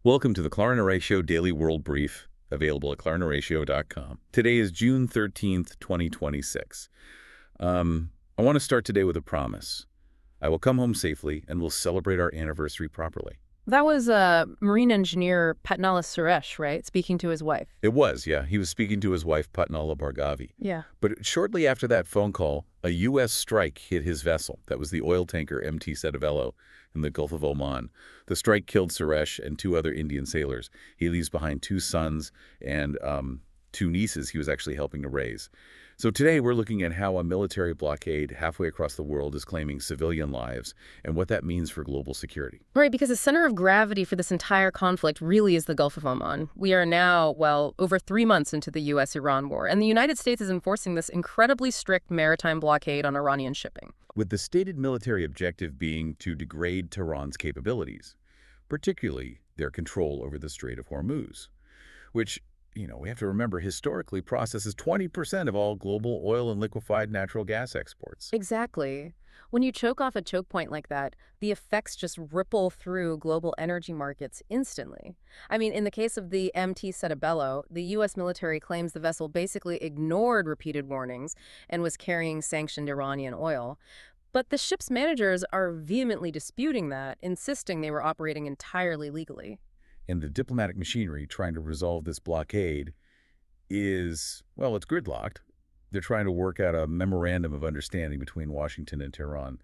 Welcome to the Clarina Show Daily World Brief, available at clarinaratio.com. Today is June 13th, 2026. I want to start today with a promise. I will come home safely and we'll celebrate our anniversary properly. That was marine engineer Patnala Suresh, right? Speaking to his wife. It was, yeah. He was speaking to his wife, Patnala Bhargavi. Yeah. But shortly after that phone call, a U.S. strike hit his vessel. That was the oil tanker MT Settebello in the Gulf of Oman. The strike killed Suresh and two other Indian sailors. He leaves behind two sons and two nieces he was actually helping to raise. So today we're looking at how a military blockade halfway across the world is claiming civilian lives and what that means for global security. Right, because the center of gravity for this entire conflict really is the Gulf of Oman. We are now, well, over 3 months into the U.S.-Iran war, and the United States is enforcing this incredibly strict maritime blockade on Iranian shipping. With the stated military objective being to degrade Tehran's capabilities, particularly their control over the Strait of Hormuz, which, we have to remember historically processes 20% of all global oil and liquefied natural gas exports. Exactly. When you choke off a choke point like that, the effects just ripple through global energy markets instantly. I mean, in the case of the MT Settebello, the U.S. military claims the vessel basically ignored repeated warnings and was carrying sanctioned Iranian oil. But the ship's managers are vehemently disputing that, insisting they were operating entirely legally. And the diplomatic machinery trying to resolve this blockade is, well, it's gridlocked. They're trying to work out a memorandum of understanding between Washington and Tehran,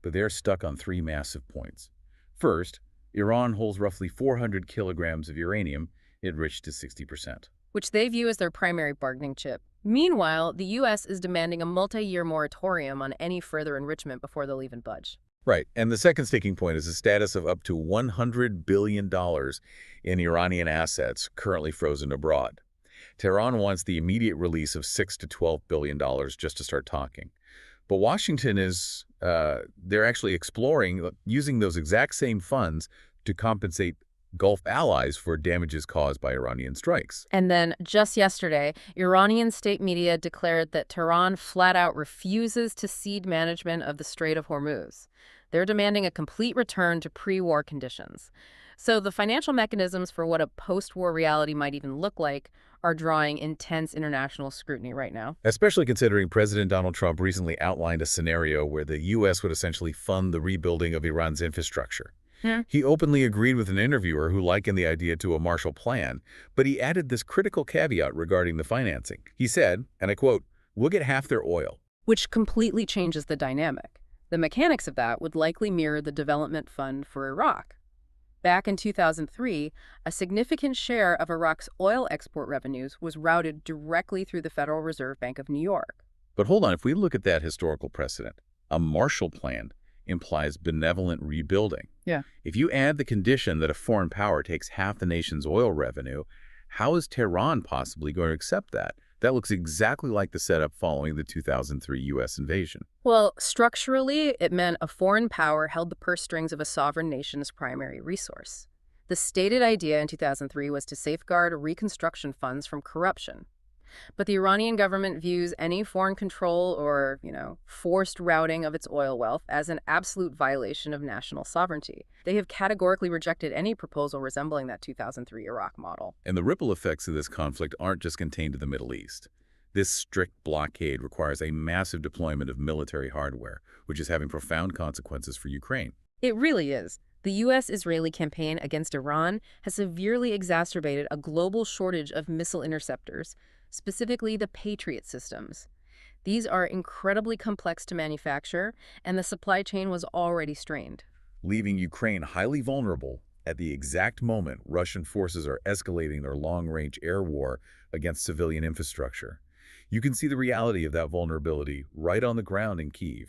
but they're stuck on three massive points. First, Iran holds roughly 400 kilograms of uranium enriched to 60%. Which they view as their primary bargaining chip. Meanwhile, the U.S. is demanding a multi-year moratorium on any further enrichment before they'll even budge. Right. And the second sticking point is the status of up to $100 billion in Iranian assets currently frozen abroad. Tehran wants the immediate release of $6 to $12 billion just to start talking. But Washington is, they're actually exploring using those exact same funds to compensate Gulf allies for damages caused by Iranian strikes. And then, just yesterday, Iranian state media declared that Tehran flat-out refuses to cede management of the Strait of Hormuz. They're demanding a complete return to pre-war conditions. So the financial mechanisms for what a post-war reality might even look like are drawing intense international scrutiny right now. Especially considering President Donald Trump recently outlined a scenario where the U.S. would essentially fund the rebuilding of Iran's infrastructure. He openly agreed with an interviewer who likened the idea to a Marshall Plan, but he added this critical caveat regarding the financing. He said, and I quote, "We'll get half their oil." Which completely changes the dynamic. The mechanics of that would likely mirror the development fund for Iraq. Back in 2003, a significant share of Iraq's oil export revenues was routed directly through the Federal Reserve Bank of New York. But hold on, if we look at that historical precedent, a Marshall Plan implies benevolent rebuilding. Yeah. If you add the condition that a foreign power takes half the nation's oil revenue, how is Tehran possibly going to accept that? That looks exactly like the setup following the 2003 U.S. invasion. Well, structurally, it meant a foreign power held the purse strings of a sovereign nation's primary resource. The stated idea in 2003 was to safeguard reconstruction funds from corruption. But the Iranian government views any foreign control or, forced routing of its oil wealth as an absolute violation of national sovereignty. They have categorically rejected any proposal resembling that 2003 Iraq model. And the ripple effects of this conflict aren't just contained to the Middle East. This strict blockade requires a massive deployment of military hardware, which is having profound consequences for Ukraine. It really is. The U.S.-Israeli campaign against Iran has severely exacerbated a global shortage of missile interceptors, specifically the Patriot systems. These are incredibly complex to manufacture, and the supply chain was already strained, Leaving Ukraine highly vulnerable at the exact moment Russian forces are escalating their long-range air war against civilian infrastructure. You can see the reality of that vulnerability right on the ground in Kyiv.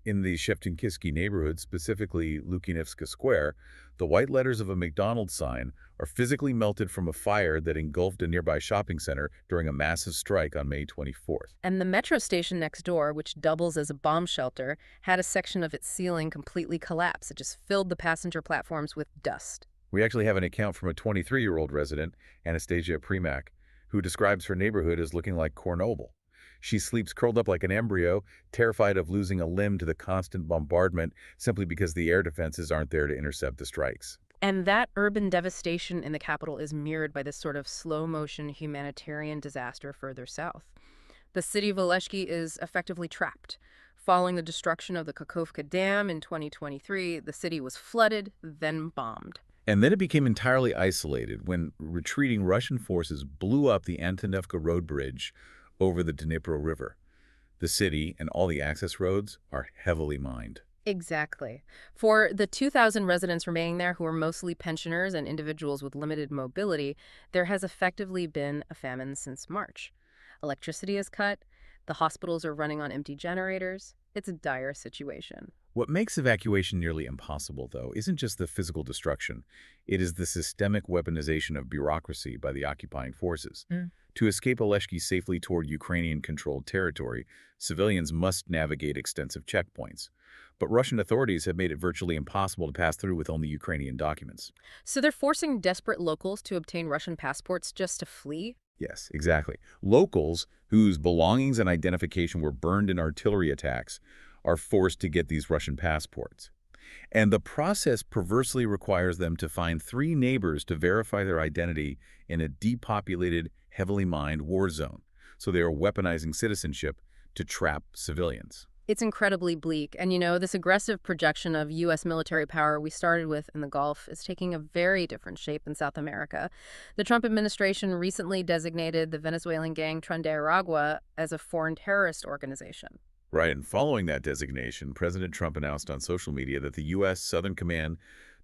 In the Shevchenkivsky neighborhood, specifically Lukyanivska Square, the white letters of a McDonald's sign are physically melted from a fire that engulfed a nearby shopping center during a massive strike on May 24th. And the metro station next door, which doubles as a bomb shelter, had a section of its ceiling completely collapse. It just filled the passenger platforms with dust. We actually have an account from a 23-year-old resident, Anastasia Primak, who describes her neighborhood as looking like Chernobyl. She sleeps curled up like an embryo, terrified of losing a limb to the constant bombardment simply because the air defenses aren't there to intercept the strikes. And that urban devastation in the capital is mirrored by this sort of slow-motion humanitarian disaster further south. The city of Oleshki is effectively trapped. Following the destruction of the Kakhovka Dam in 2023, the city was flooded, then bombed. And then it became entirely isolated when retreating Russian forces blew up the Antonevka road bridge over the Dnipro River. The city and all the access roads are heavily mined. Exactly. For the 2,000 residents remaining there, who are mostly pensioners and individuals with limited mobility, there has effectively been a famine since March. Electricity is cut, the hospitals are running on empty generators. It's a dire situation. What makes evacuation nearly impossible, though, isn't just the physical destruction. It is the systemic weaponization of bureaucracy by the occupying forces. To escape Oleshki safely toward Ukrainian-controlled territory, civilians must navigate extensive checkpoints. But Russian authorities have made it virtually impossible to pass through with only Ukrainian documents. So they're forcing desperate locals to obtain Russian passports just to flee? Yes, exactly. Locals, whose belongings and identification were burned in artillery attacks, are forced to get these Russian passports. And the process perversely requires them to find 3 neighbors to verify their identity in a depopulated, heavily mined war zone. So they are weaponizing citizenship to trap civilians. It's incredibly bleak. And this aggressive projection of U.S. military power we started with in the Gulf is taking a very different shape in South America. The Trump administration recently designated the Venezuelan gang Tren de Aragua as a foreign terrorist organization. Right, and following that designation, President Trump announced on social media that the U.S. Southern Command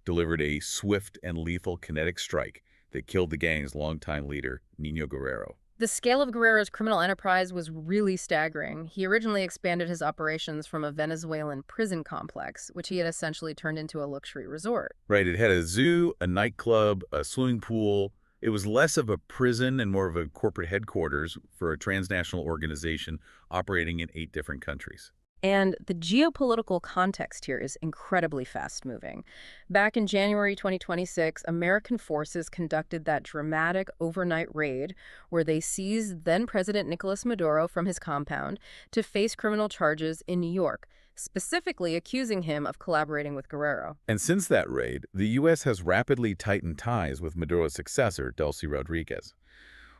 delivered a swift and lethal kinetic strike that killed the gang's longtime leader, Nino Guerrero. The scale of Guerrero's criminal enterprise was really staggering. He originally expanded his operations from a Venezuelan prison complex, which he had essentially turned into a luxury resort. Right, it had a zoo, a nightclub, a swimming pool. It was less of a prison and more of a corporate headquarters for a transnational organization operating in 8 different countries. And the geopolitical context here is incredibly fast-moving. Back in January 2026, American forces conducted that dramatic overnight raid where they seized then-President Nicolas Maduro from his compound to face criminal charges in New York, specifically accusing him of collaborating with Guerrero. And since that raid, the U.S. has rapidly tightened ties with Maduro's successor, Delcy Rodriguez.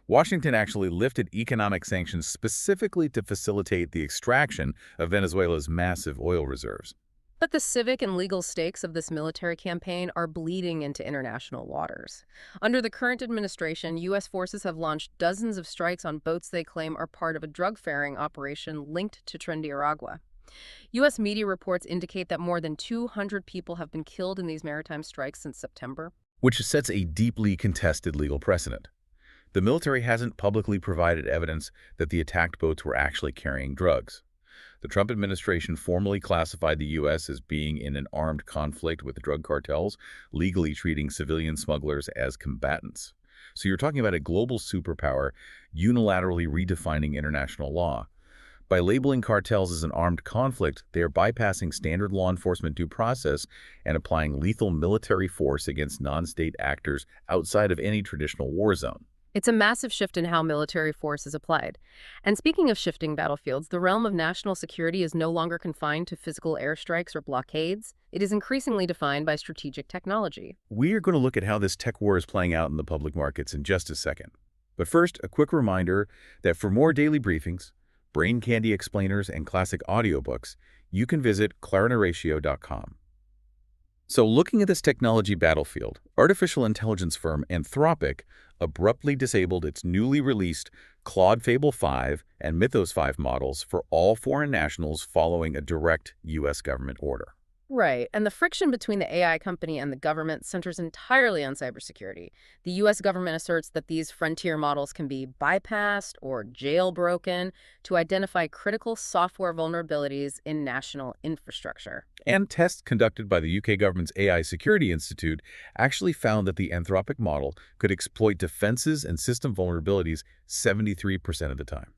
Washington actually lifted economic sanctions specifically to facilitate the extraction of Venezuela's massive oil reserves. But the civic and legal stakes of this military campaign are bleeding into international waters. Under the current administration, U.S. forces have launched dozens of strikes on boats they claim are part of a drug-ferrying operation linked to Tren de Aragua. U.S. media reports indicate that more than 200 people have been killed in these maritime strikes since September. Which sets a deeply contested legal precedent. The military hasn't publicly provided evidence that the attacked boats were actually carrying drugs. The Trump administration formally classified the U.S. as being in an armed conflict with drug cartels, legally treating civilian smugglers as combatants. So you're talking about a global superpower unilaterally redefining international law. By labeling cartels as an armed conflict, they are bypassing standard law enforcement due process and applying lethal military force against non-state actors outside of any traditional war zone. It's a massive shift in how military force is applied. And speaking of shifting battlefields, the realm of national security is no longer confined to physical airstrikes or blockades. It is increasingly defined by strategic technology. We are going to look at how this tech war is playing out in the public markets in just a second. But first, a quick reminder that for more daily briefings, brain candy explainers, and classic audiobooks, you can visit clarinarratio.com. So looking at this technology battlefield, artificial intelligence firm Anthropic abruptly disabled its newly released Claude Fable 5 and Mythos 5 models for all foreign nationals following a direct U.S. government order. Right, and the friction between the AI company and the government centers entirely on cybersecurity. The U.S. government asserts that these frontier models can be bypassed or jailbroken to identify critical software vulnerabilities in national infrastructure. And tests conducted by the UK government's AI Security Institute actually found that the Anthropic model could exploit defenses and system vulnerabilities 73% of the time.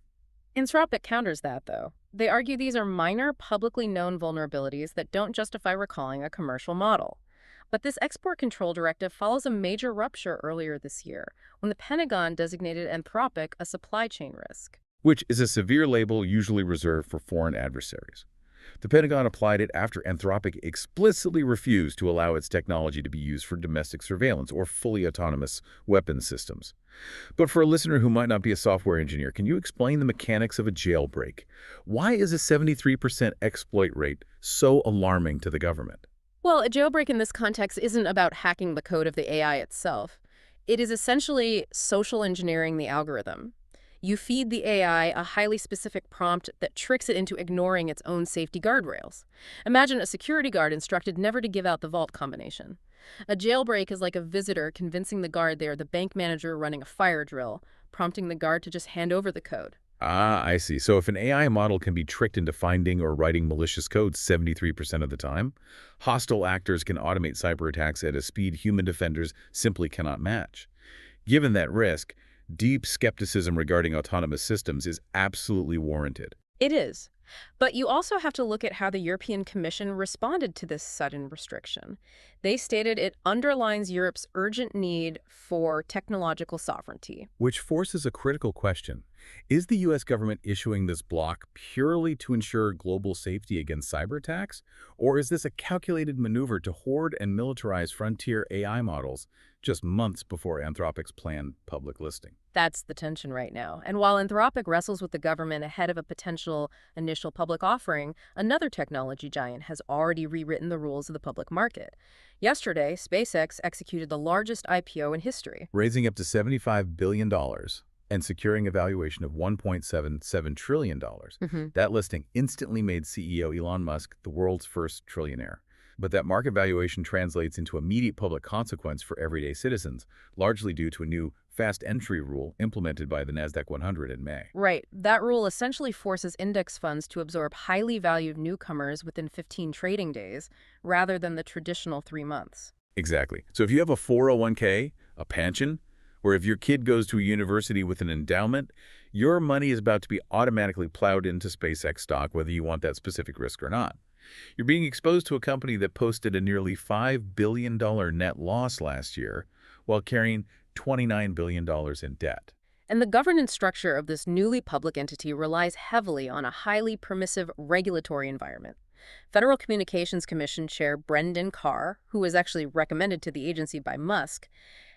Anthropic counters that, though. They argue these are minor, publicly known vulnerabilities that don't justify recalling a commercial model. But this export control directive follows a major rupture earlier this year, when the Pentagon designated Anthropic a supply chain risk. Which is a severe label usually reserved for foreign adversaries. The Pentagon applied it after Anthropic explicitly refused to allow its technology to be used for domestic surveillance or fully autonomous weapons systems. But for a listener who might not be a software engineer, can you explain the mechanics of a jailbreak? Why is a 73% exploit rate so alarming to the government? Well, a jailbreak in this context isn't about hacking the code of the AI itself. It is essentially social engineering the algorithm. You feed the AI a highly specific prompt that tricks it into ignoring its own safety guardrails. Imagine a security guard instructed never to give out the vault combination. A jailbreak is like a visitor convincing the guard they are the bank manager running a fire drill, prompting the guard to just hand over the code. Ah, I see. So if an AI model can be tricked into finding or writing malicious code 73% of the time, hostile actors can automate cyber attacks at a speed human defenders simply cannot match. Given that risk, deep skepticism regarding autonomous systems is absolutely warranted. It is. But you also have to look at how the European Commission responded to this sudden restriction. They stated it underlines Europe's urgent need for technological sovereignty. Which forces a critical question. Is the U.S. government issuing this block purely to ensure global safety against cyber attacks? Or is this a calculated maneuver to hoard and militarize frontier AI models just months before Anthropic's planned public listing? That's the tension right now. And while Anthropic wrestles with the government ahead of a potential initial public offering, another technology giant has already rewritten the rules of the public market. Yesterday, SpaceX executed the largest IPO in history. Raising up to $75 billion and securing a valuation of $1.77 trillion. That listing instantly made CEO Elon Musk the world's first trillionaire. But that market valuation translates into immediate public consequence for everyday citizens, largely due to a new fast entry rule implemented by the Nasdaq 100 in May. Right. That rule essentially forces index funds to absorb highly valued newcomers within 15 trading days, rather than the traditional 3 months. Exactly. So if you have a 401k, a pension, or if your kid goes to a university with an endowment, your money is about to be automatically plowed into SpaceX stock, whether you want that specific risk or not. You're being exposed to a company that posted a nearly $5 billion net loss last year while carrying $29 billion in debt. And the governance structure of this newly public entity relies heavily on a highly permissive regulatory environment. Federal Communications Commission Chair Brendan Carr, who was actually recommended to the agency by Musk,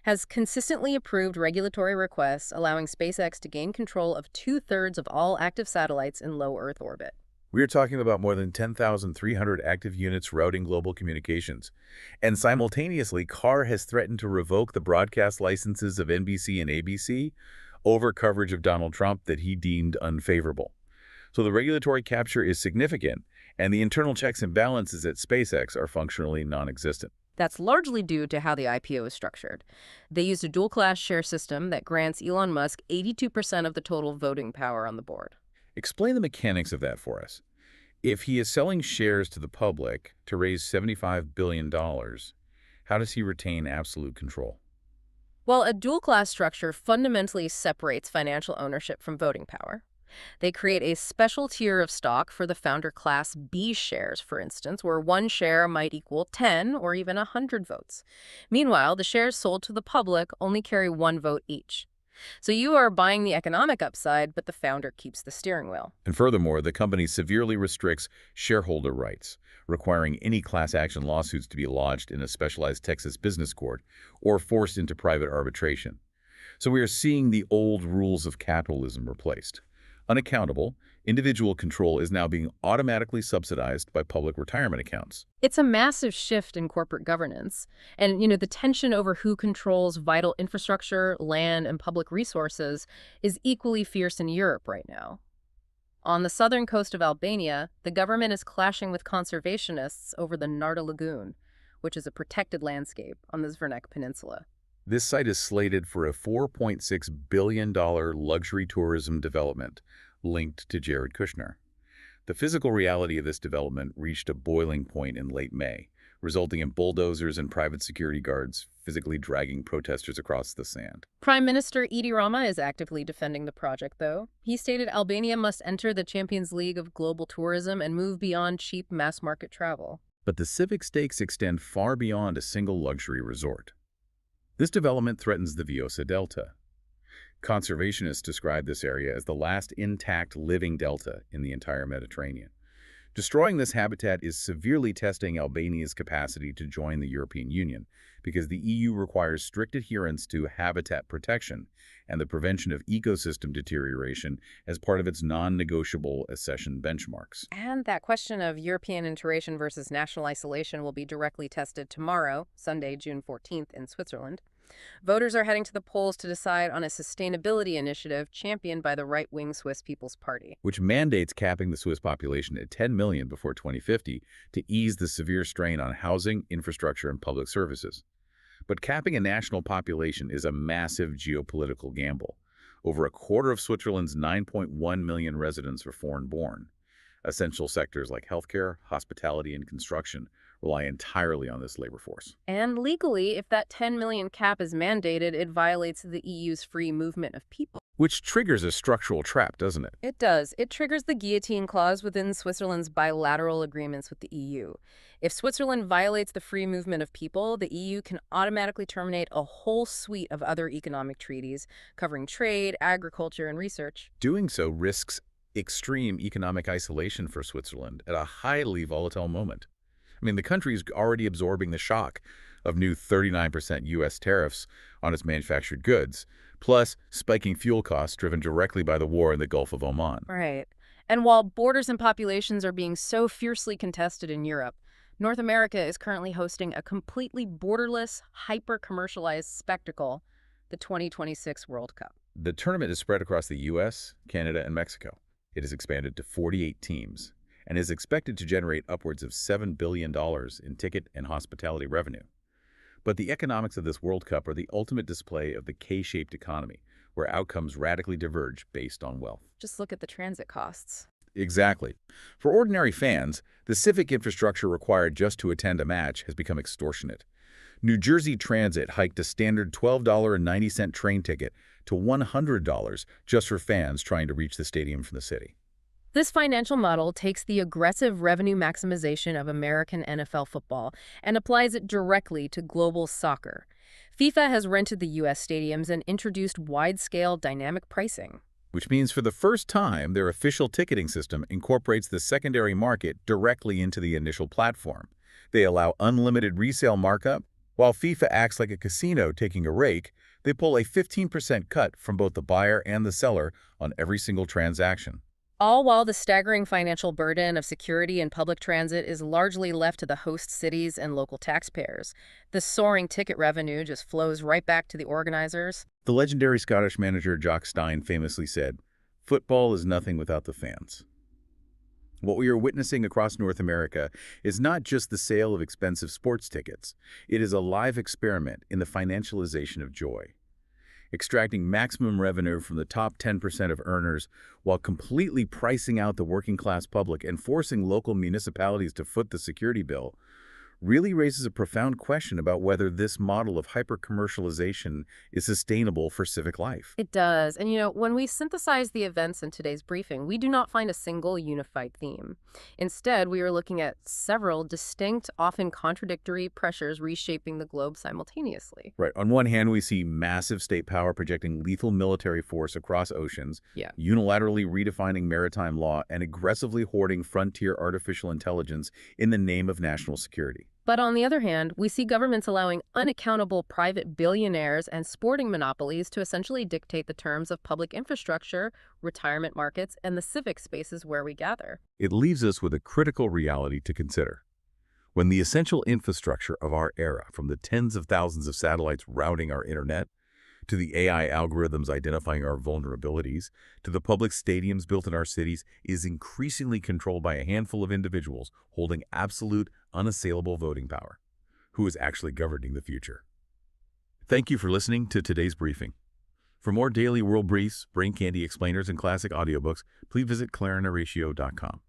has consistently approved regulatory requests allowing SpaceX to gain control of 2/3 of all active satellites in low Earth orbit. We're talking about more than 10,300 active units routing global communications. And simultaneously, Carr has threatened to revoke the broadcast licenses of NBC and ABC over coverage of Donald Trump that he deemed unfavorable. So the regulatory capture is significant, and the internal checks and balances at SpaceX are functionally non-existent. That's largely due to how the IPO is structured. They used a dual-class share system that grants Elon Musk 82% of the total voting power on the board. Explain the mechanics of that for us. If he is selling shares to the public to raise $75 billion, how does he retain absolute control? Well, a dual-class structure fundamentally separates financial ownership from voting power. They create a special tier of stock for the founder Class B shares, for instance, where one share might equal 10 or even 100 votes. Meanwhile, the shares sold to the public only carry 1 vote each. So you are buying the economic upside, but the founder keeps the steering wheel. And furthermore, the company severely restricts shareholder rights, requiring any class action lawsuits to be lodged in a specialized Texas business court or forced into private arbitration. So we are seeing the old rules of capitalism replaced. Unaccountable, individual control is now being automatically subsidized by public retirement accounts. It's a massive shift in corporate governance. And, the tension over who controls vital infrastructure, land, and public resources is equally fierce in Europe right now. On the southern coast of Albania, the government is clashing with conservationists over the Narda Lagoon, which is a protected landscape on the Zvernek Peninsula. This site is slated for a $4.6 billion luxury tourism development linked to Jared Kushner. The physical reality of this development reached a boiling point in late May, resulting in bulldozers and private security guards physically dragging protesters across the sand. Prime Minister Edi Rama is actively defending the project, though. He stated Albania must enter the Champions League of global tourism and move beyond cheap mass-market travel. But the civic stakes extend far beyond a single luxury resort. This development threatens the Vjosa Delta. Conservationists describe this area as the last intact living delta in the entire Mediterranean. Destroying this habitat is severely testing Albania's capacity to join the European Union because the EU requires strict adherence to habitat protection and the prevention of ecosystem deterioration as part of its non-negotiable accession benchmarks. And that question of European integration versus national isolation will be directly tested tomorrow, Sunday, June 14th, in Switzerland. Voters are heading to the polls to decide on a sustainability initiative championed by the right-wing Swiss People's Party. Which mandates capping the Swiss population at 10 million before 2050 to ease the severe strain on housing, infrastructure, and public services. But capping a national population is a massive geopolitical gamble. Over a quarter of Switzerland's 9.1 million residents are foreign-born. Essential sectors like healthcare, hospitality, and construction rely entirely on this labor force. And legally, if that 10 million cap is mandated, it violates the EU's free movement of people. Which triggers a structural trap, doesn't it? It does. It triggers the guillotine clause within Switzerland's bilateral agreements with the EU. If Switzerland violates the free movement of people, the EU can automatically terminate a whole suite of other economic treaties covering trade, agriculture, and research. Doing so risks extreme economic isolation for Switzerland at a highly volatile moment. I mean, the country is already absorbing the shock of new 39% U.S. tariffs on its manufactured goods, plus spiking fuel costs driven directly by the war in the Gulf of Oman. Right. And while borders and populations are being so fiercely contested in Europe, North America is currently hosting a completely borderless, hyper-commercialized spectacle, the 2026 World Cup. The tournament is spread across the U.S., Canada, and Mexico. It has expanded to 48 teams and is expected to generate upwards of $7 billion in ticket and hospitality revenue. But the economics of this World Cup are the ultimate display of the K-shaped economy, where outcomes radically diverge based on wealth. Just look at the transit costs. Exactly. For ordinary fans, the civic infrastructure required just to attend a match has become extortionate. New Jersey Transit hiked a standard $12.90 train ticket to $100 just for fans trying to reach the stadium from the city. This financial model takes the aggressive revenue maximization of American NFL football and applies it directly to global soccer. FIFA has rented the U.S. stadiums and introduced wide-scale dynamic pricing. Which means for the first time, their official ticketing system incorporates the secondary market directly into the initial platform. They allow unlimited resale markup. While FIFA acts like a casino taking a rake, they pull a 15% cut from both the buyer and the seller on every single transaction. All while the staggering financial burden of security and public transit is largely left to the host cities and local taxpayers. The soaring ticket revenue just flows right back to the organizers. The legendary Scottish manager Jock Stein famously said, "Football is nothing without the fans." What we are witnessing across North America is not just the sale of expensive sports tickets. It is a live experiment in the financialization of joy. Extracting maximum revenue from the top 10% of earners while completely pricing out the working-class public and forcing local municipalities to foot the security bill really raises a profound question about whether this model of hyper-commercialization is sustainable for civic life. It does. And when we synthesize the events in today's briefing, we do not find a single unified theme. Instead, we are looking at several distinct, often contradictory pressures reshaping the globe simultaneously. Right. On one hand, we see massive state power projecting lethal military force across oceans, unilaterally redefining maritime law, and aggressively hoarding frontier artificial intelligence in the name of national security. But on the other hand, we see governments allowing unaccountable private billionaires and sporting monopolies to essentially dictate the terms of public infrastructure, retirement markets, and the civic spaces where we gather. It leaves us with a critical reality to consider. When the essential infrastructure of our era, from the tens of thousands of satellites routing our internet, to the AI algorithms identifying our vulnerabilities, to the public stadiums built in our cities, is increasingly controlled by a handful of individuals holding absolute, unassailable voting power. Who is actually governing the future? Thank you for listening to today's briefing. For more daily world briefs, brain candy explainers, and classic audiobooks, please visit clarinhoratio.com.